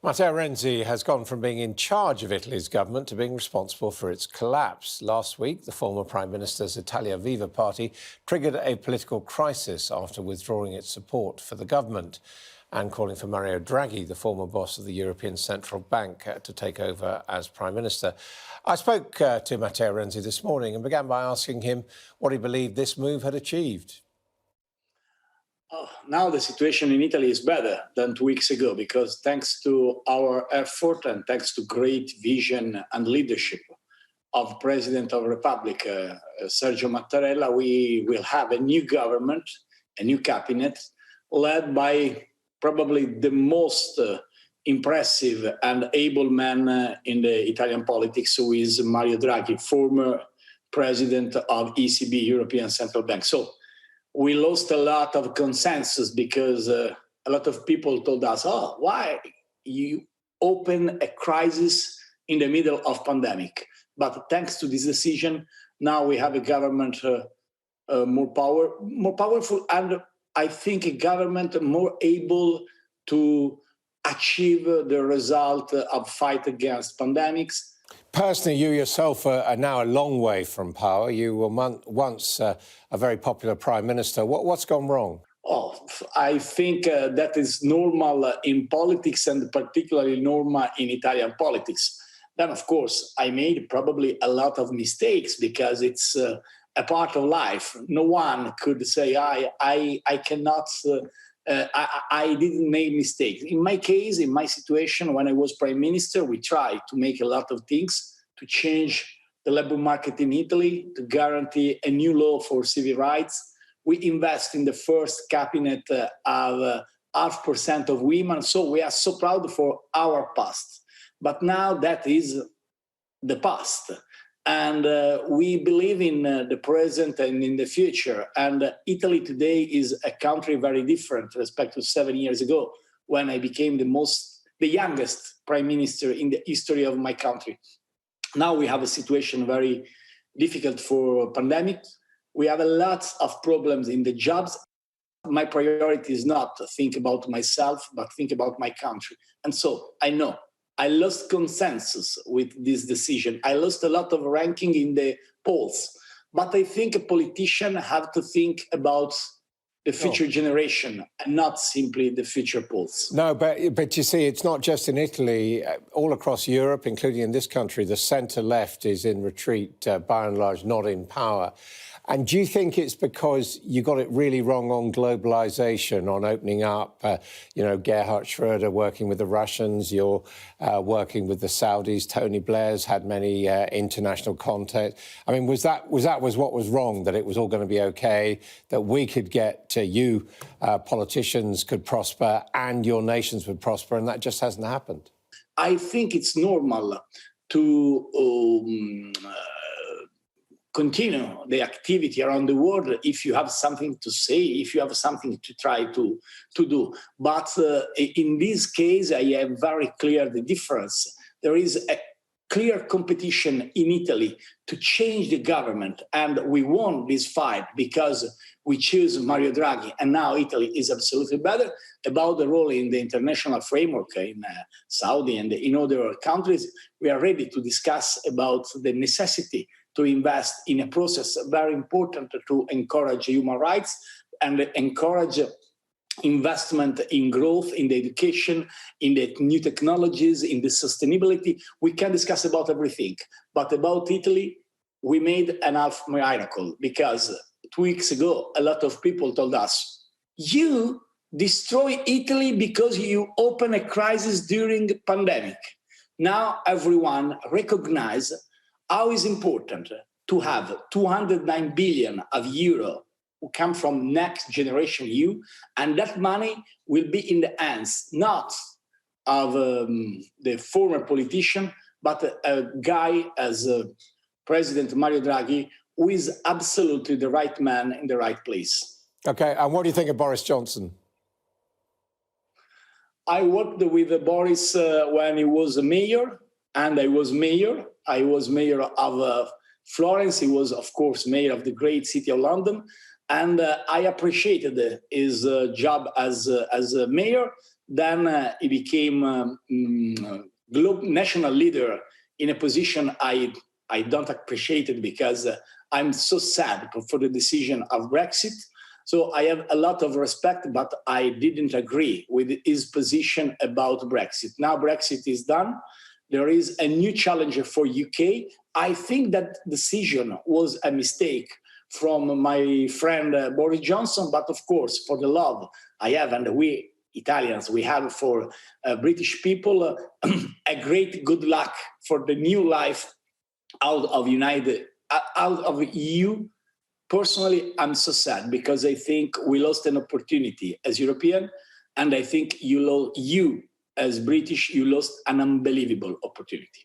Matteo Renzi has gone from being in charge of Italy's government to being responsible for its collapse. Last week, the former Prime Minister's Italia Viva party triggered a political crisis after withdrawing its support for the government and calling for Mario Draghi, the former boss of the European Central Bank, to take over as Prime Minister. I spoke to Matteo Renzi this morning and began by asking him what he believed this move had achieved. Now the situation in Italy is better than 2 weeks ago because thanks to our effort and thanks to great vision and leadership of President of the Republic, Sergio Mattarella, we will have a new government, a new cabinet led by probably the most impressive and able man in the Italian politics, who is Mario Draghi, former president of ECB, European Central Bank. So we lost a lot of consensus because a lot of people told us, why you open a crisis in the middle of pandemic? But thanks to this decision, now we have a government more powerful, and I think a government more able to achieve the result of fight against pandemics. Personally, you yourself are now a long way from power. You were once a very popular prime minister. What's gone wrong? I think that is normal in politics, and particularly normal in Italian politics. Then, of course, I made probably a lot of mistakes because it's a part of life. No one could say, I cannot... I didn't make mistakes. In my case, in my situation, when I was prime minister, we tried to make a lot of things to change the labor market in Italy, to guarantee a new law for civil rights. We invest in the first cabinet of 0.5% of women. So we are so proud for our past. But now that is the past. And we believe in the present and in the future. And Italy today is a country very different with respect to 7 years ago, when I became the youngest prime minister in the history of my country. Now we have a situation very difficult for pandemic. We have a lot of problems in the jobs. My priority is not to think about myself, but think about my country. And so I know I lost consensus with this decision. I lost a lot of ranking in the polls. But I think a politician have to think about the future generation and not simply the future polls. No, but you see, it's not just in Italy. All across Europe, including in this country, the centre-left is in retreat, by and large, not in power. And do you think it's because you got it really wrong on globalization, on opening up, Gerhard Schröder working with the Russians, you're working with the Saudis, Tony Blair's had many international contacts. I mean, was that what was wrong, that it was all going to be okay, that we could get to you, politicians could prosper and your nations would prosper, and that just hasn't happened? I think it's normal to continue the activity around the world if you have something to say, if you have something to try to do. But in this case, I am very clear the difference. There is a clear competition in Italy to change the government, and we won this fight because we choose Mario Draghi, and now Italy is absolutely better. About the role in the international framework in Saudi and in other countries, we are ready to discuss about the necessity to invest in a process very important to encourage human rights and encourage investment in growth, in the education, in the new technologies, in the sustainability. We can discuss about everything. But about Italy, we made an half miracle because 2 weeks ago, a lot of people told us, you destroy Italy because you open a crisis during the pandemic. Now everyone recognizes how is important to have 209 billion of euro who come from Next Generation EU, and that money will be in the hands not of the former politician, but a guy as President Mario Draghi, who is absolutely the right man in the right place. Okay, and what do you think of Boris Johnson? I worked with Boris when he was mayor, and I was mayor. I was mayor of Florence. He was, of course, mayor of the great city of London. And I appreciated his job as a mayor. Then he became national leader in a position I don't appreciate it because I'm so sad for the decision of Brexit. So I have a lot of respect, but I didn't agree with his position about Brexit. Now Brexit is done. There is a new challenger for UK. I think that decision was a mistake from my friend Boris Johnson, but of course, for the love I have, and we Italians, we have for British people, a great good luck for the new life out of EU. Personally, I'm so sad because I think we lost an opportunity as European, and I think you as British, you lost an unbelievable opportunity.